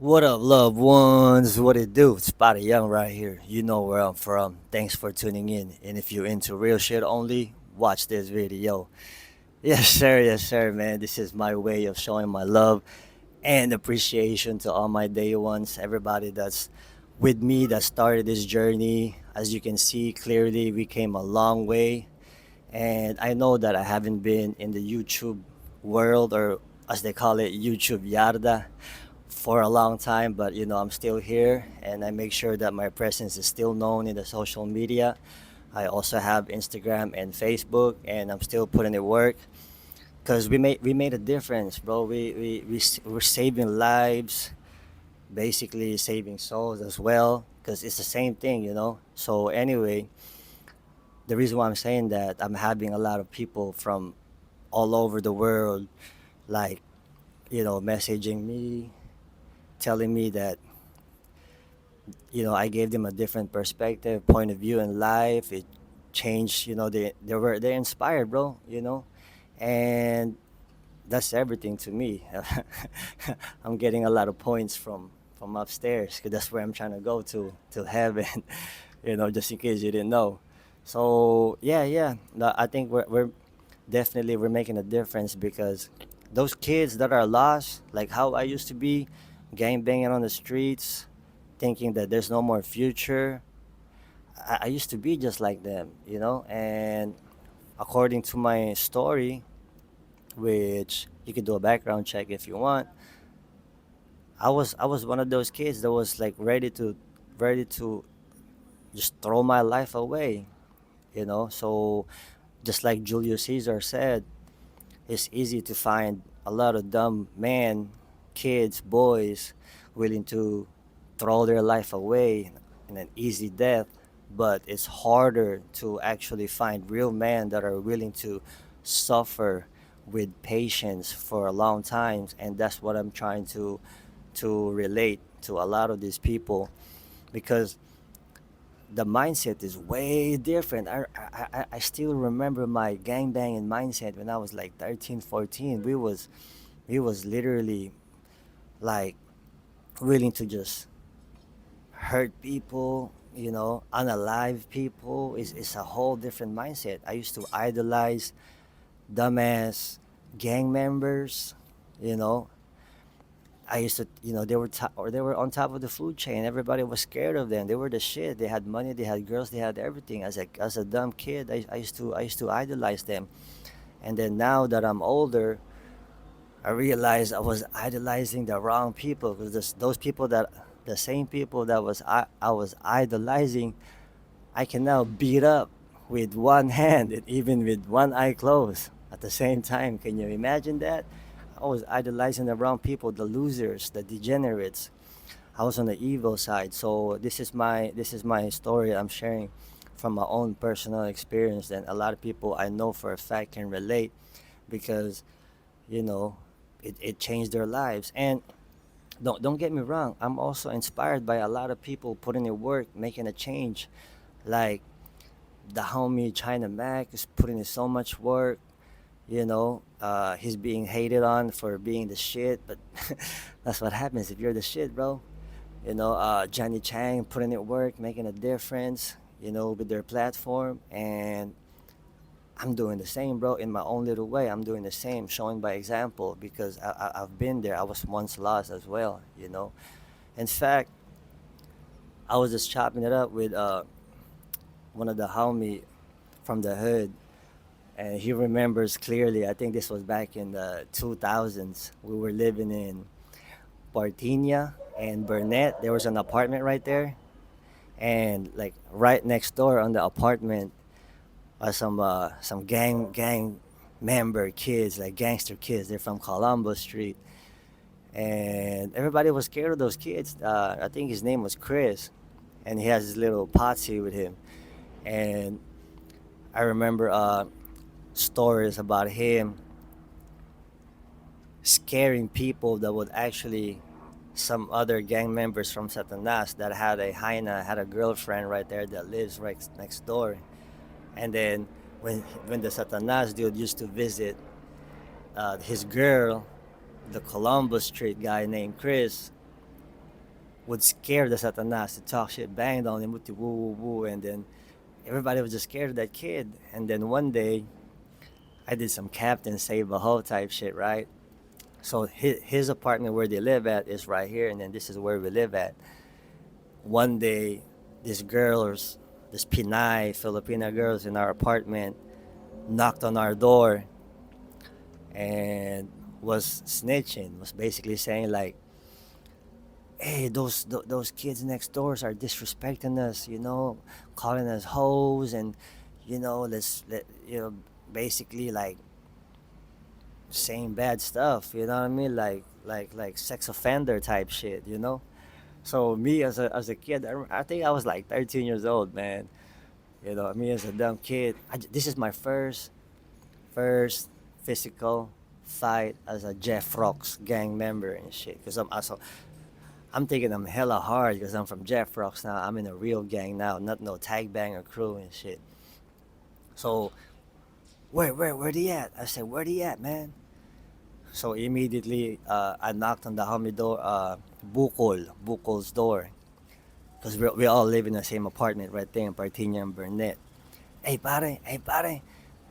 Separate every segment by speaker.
Speaker 1: What up, loved ones? What it do? It's Spotty Young right here. You know where I'm from. Thanks for tuning in. And if you're into real shit only, watch this video. Yes, sir, man. This is my way of showing my love and appreciation to all my day ones, everybody that's with me that started this journey. As you can see clearly, we came a long way. And I know that I haven't been in the YouTube world, or as they call it, YouTube Yarda, for a long time, but I'm still here and I make sure that my presence is still known in the social media. I also have Instagram and Facebook, and I'm still putting it work because we made a difference, bro. We're saving lives, basically saving souls as well, because it's the same thing. So anyway, the reason why I'm saying that, I'm having a lot of people from all over the world, like, messaging me, telling me that I gave them a different perspective, point of view in life. It changed. They're inspired, bro. And that's everything to me. I'm getting a lot of points from upstairs, because that's where I'm trying to go to heaven. Just in case you didn't know. So yeah, yeah. No, I think we're definitely we're making a difference, because those kids that are lost, like how I used to be, gang banging on the streets, thinking that there's no more future. I used to be just like them. And according to my story, which you can do a background check if you want, I was one of those kids that was like ready to just throw my life away. So just like Julius Caesar said, it's easy to find a lot of dumb men, kids, boys willing to throw their life away in an easy death, but it's harder to actually find real men that are willing to suffer with patience for a long time. And that's what I'm trying to relate to a lot of these people, because the mindset is way different. I still remember my gangbanging mindset when I was like 13, 14. We was literally like willing to just hurt people, unalive people. It's a whole different mindset. I used to idolize dumbass gang members, you know. I used to, they were on top of the food chain. Everybody was scared of them. They were the shit. They had money. They had girls. They had everything. As a dumb kid, I used to idolize them. And then now that I'm older, I realized I was idolizing the wrong people, because those people that the same people that I was idolizing, I can now beat up with one hand and even with one eye closed at the same time. Can you imagine that? I was idolizing the wrong people, the losers, the degenerates. I was on the evil side. So this is my story I'm sharing from my own personal experience, and a lot of people I know for a fact can relate, because you know it changed their lives. And don't get me wrong, I'm also inspired by a lot of people putting in work, making a change, like the homie China Mac is putting in so much work. He's being hated on for being the shit, but that's what happens if you're the shit, bro. Johnny Chang putting in work, making a difference, with their platform. And I'm doing the same, bro, in my own little way. I'm doing the same, showing by example, because I've been there. I was once lost as well. In fact, I was just chopping it up with one of the homie from the hood, and he remembers clearly. I think this was back in the 2000s. We were living in Partinia and Burnett. There was an apartment right there, and like right next door on the apartment are some gang member kids, like gangster kids. They're from Columbus Street, and everybody was scared of those kids. I think his name was Chris, and he has his little posse with him. And I remember stories about him scaring people that would actually, some other gang members from Satanas that had a hyena, had a girlfriend right there that lives right next door. And then when the Satanas dude used to visit his girl, the Columbus Street guy named Chris, would scare the Satanas to talk shit, banged on him with the woo woo woo, and then everybody was just scared of that kid. And then one day, I did some Captain Save a Hoe type shit, right? So his apartment where they live at is right here, and then this is where we live at. One day, this girls, this Pinay Filipina girls in our apartment knocked on our door and was snitching, was basically saying like, "Hey, those kids next doors are disrespecting us, calling us hoes, and let's let basically like saying bad stuff. You know what I mean? Like sex offender type shit. So me as a kid, I think I was like 13 years old, man. Me as a dumb kid. This is my first physical fight as a Jeff Rocks gang member and shit. Cause I'm taking them hella hard because I'm from Jeff Rocks now. I'm in a real gang now, not no tag banger crew and shit. So where they at? I said, where they at, man? So immediately, I knocked on the homie door, Bukol's door, because we all live in the same apartment right there in Partinia and Burnett. Hey pare,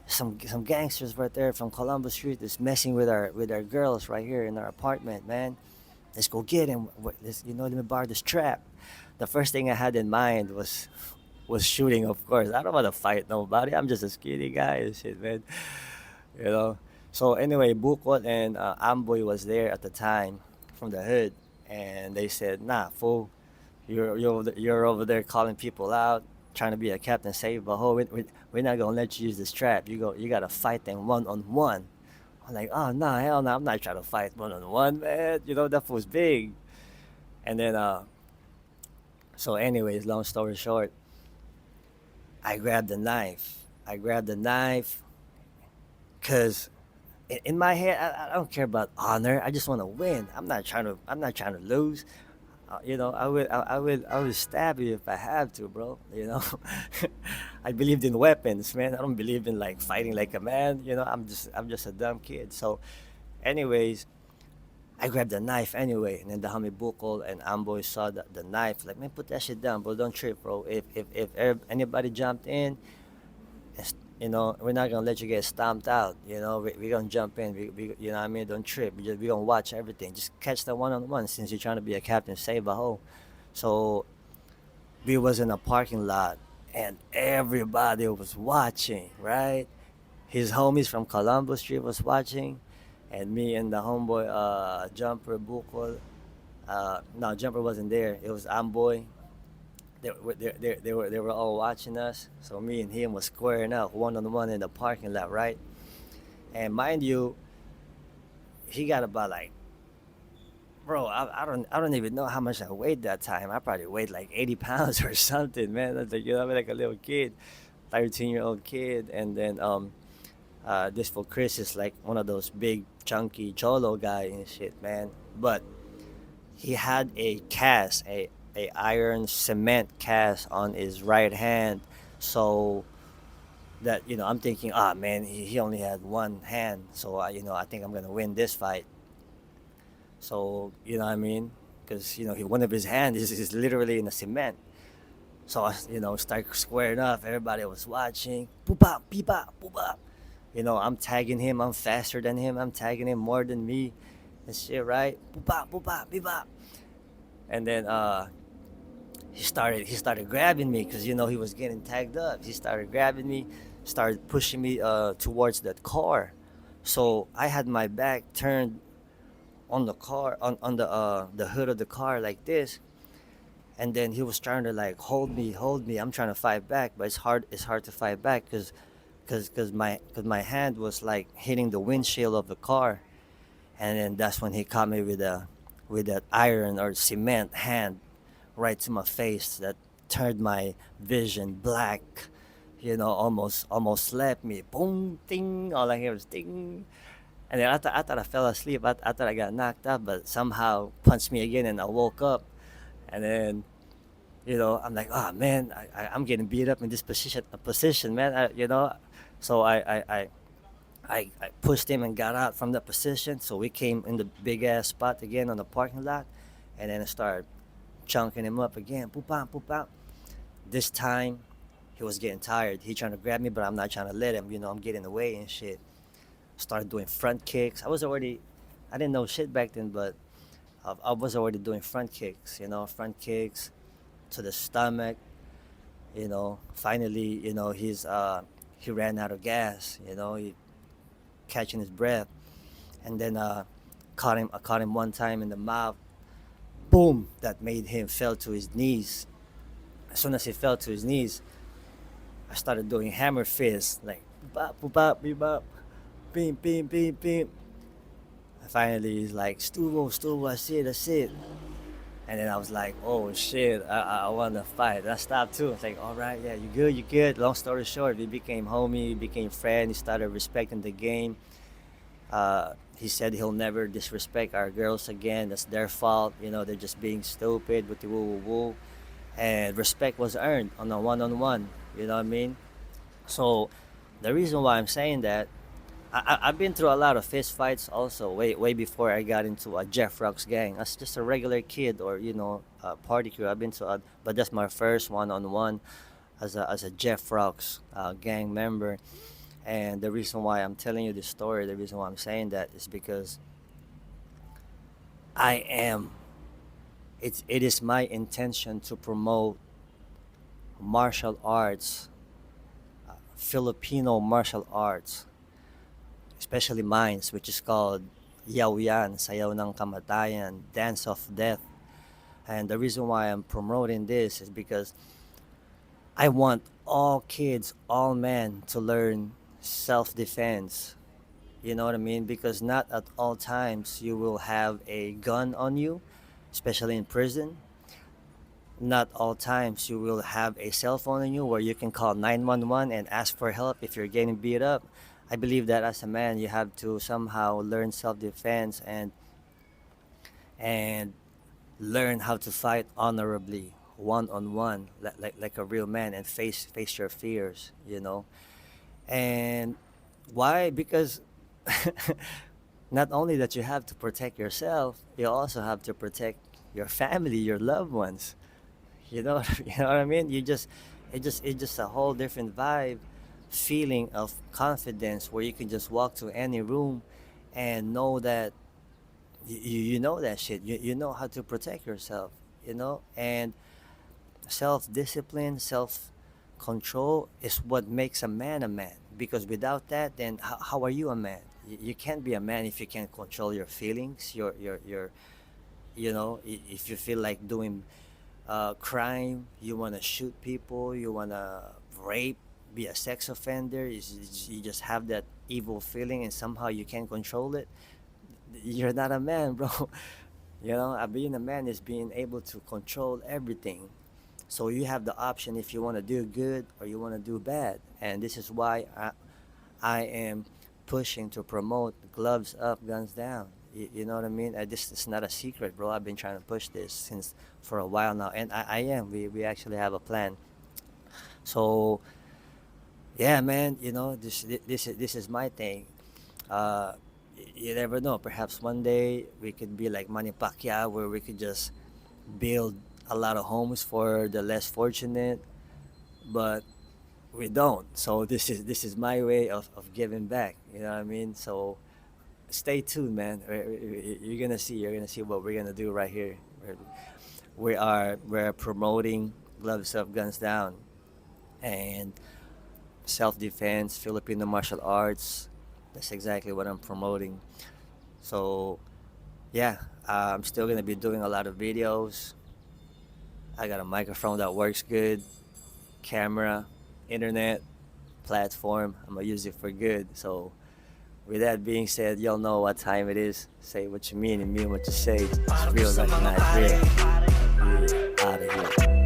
Speaker 1: some gangsters right there from Columbus Street is messing with our girls right here in our apartment, man. Let's go get him. Let me borrow this trap. The first thing I had in mind was shooting, of course. I don't want to fight nobody. I'm just a skinny guy and shit, man. You know. So anyway, Bukot and Amboy was there at the time from the hood, and they said, "Nah, fool, you're over there calling people out, trying to be a captain, save a hoe. We're not gonna let you use this trap. You gotta fight them one on one." I'm like, "Oh no, hell no, I'm not trying to fight one on one, man. That fool's big." And then, so anyways, long story short, I grabbed the knife. I grabbed the knife, cause in my head, I don't care about honor. I just want to win. I'm not trying to lose. I would stab you if I have to, bro. I believed in weapons, man. I don't believe in like fighting like a man. I'm just a dumb kid. So, anyways, I grabbed the knife anyway, and then the homie Bukol and Amboy saw the knife. Like, man, put that shit down, bro. Don't trip, bro. If anybody jumped in, we're not gonna let you get stomped out. We're gonna jump in. You know what I mean? Don't trip. We gonna watch everything. Just catch the one on one since you're trying to be a captain, save a hoe. So we was in a parking lot, and everybody was watching. Right? His homies from Columbus Street was watching, and me and the homeboy Jumper Bukol. No, Jumper wasn't there. It was Amboy. They were all watching us. So me and him was squaring up one on one in the parking lot, right? And mind you, he got about like, bro, I don't even know how much I weighed that time. I probably weighed like 80 pounds or something, man. That's like, I'm like a little kid, 13-year-old kid. And then this for Chris is like one of those big chunky cholo guy and shit, man. But he had a cast, a iron cement cast on his right hand, so that I'm thinking, ah man, he only had one hand, so I think I'm gonna win this fight. So you know what I mean, because one of his hands is literally in the cement. So I start squaring up. Everybody was watching. Boop bop, beep bop, boop bop. I'm tagging him. I'm faster than him. I'm tagging him more than me, and shit, right? Boop bop, boop bop, beep bop. And then he started grabbing me because he was getting tagged up. He started grabbing me, started pushing me towards that car. So I had my back turned on the car, on the hood of the car like this, and then he was trying to like hold me. I'm trying to fight back, but it's hard to fight back because my hand was like hitting the windshield of the car, and then that's when he caught me with that iron or cement hand right to my face that turned my vision black. Almost slapped me. Boom, ding. All I hear was ding. And then I thought I fell asleep. I thought I got knocked out, but somehow punched me again, and I woke up. And then I'm like, oh man, I'm getting beat up in this position, man. So I pushed him and got out from the position. So we came in the big ass spot again on the parking lot, and then I started chunking him up again. Poop out, poop out. This time, he was getting tired. He trying to grab me, but I'm not trying to let him. I'm getting away and shit. Started doing front kicks. I didn't know shit back then, but I was already doing front kicks. Front kicks to the stomach. Finally, he ran out of gas. He catching his breath, and then I caught him one time in the mouth. Boom! That made him fell to his knees. As soon as he fell to his knees, I started doing hammer fists, like bop, bop, bop, beep, bop, beam, beam, beam, beam. And finally, he's like, Stuvo, Stuvo, that's it. And then I was like, oh shit, I want to fight. And I stopped too. I was like, all right, yeah, you good, you good. Long story short, we became homie, we became friends. He started respecting the game. He said he'll never disrespect our girls again. That's their fault. They're just being stupid with the woo woo woo. And respect was earned on a one on one. You know what I mean? So the reason why I'm saying that, I've been through a lot of fist fights also, way before I got into a Jeff Rocks gang. As just a regular kid or a party crew. I've been to, but that's my first one on one as a Jeff Rocks gang member. And the reason why I'm telling you this story, the reason why I'm saying that is because I am. It is my intention to promote martial arts, Filipino martial arts, especially mines, which is called Yawian, Sayaw ng Kamatayan, Dance of Death. And the reason why I'm promoting this is because I want all kids, all men to learn self defense. You know what I mean? Because not at all times you will have a gun on you, especially in prison. Not all times you will have a cell phone on you where you can call 911 and ask for help if you're getting beat up. I believe that as a man, you have to somehow learn self defense and learn how to fight honorably, one on one, like a real man, and face your fears. And why? Because not only that you have to protect yourself, you also have to protect your family, your loved ones. You know what I mean? It's just a whole different vibe, feeling of confidence where you can just walk to any room and know that you know that shit. You know how to protect yourself. And self discipline, self control is what makes a man. Because without that, then how are you a man? You can't be a man if you can't control your feelings. If you feel like doing crime, you want to shoot people, you want to rape, be a sex offender, you just have that evil feeling and somehow you can't control it. You're not a man, bro. Being a man is being able to control everything. So you have the option if you want to do good or you want to do bad. And this is why I am pushing to promote gloves up, guns down. You know what I mean? This is not a secret, bro. I've been trying to push this since for a while now, and I am. We actually have a plan. So yeah, man. This is my thing. Uh, you never know. Perhaps one day we could be like Manny Pacquiao, where we could just build a lot of homes for the less fortunate, but we don't. So this is my way of giving back. You know what I mean? So stay tuned, man. You're gonna see what we're gonna do right here. We're promoting gloves up, guns down, and self defense, Filipino martial arts. That's exactly what I'm promoting. So yeah, I'm still gonna be doing a lot of videos. I got a microphone that works good, camera, internet, platform. I'm gonna use it for good. So with that being said, y'all know what time it is. Say what you mean and mean what you say. It's real, recognized real. Yeah, out of here.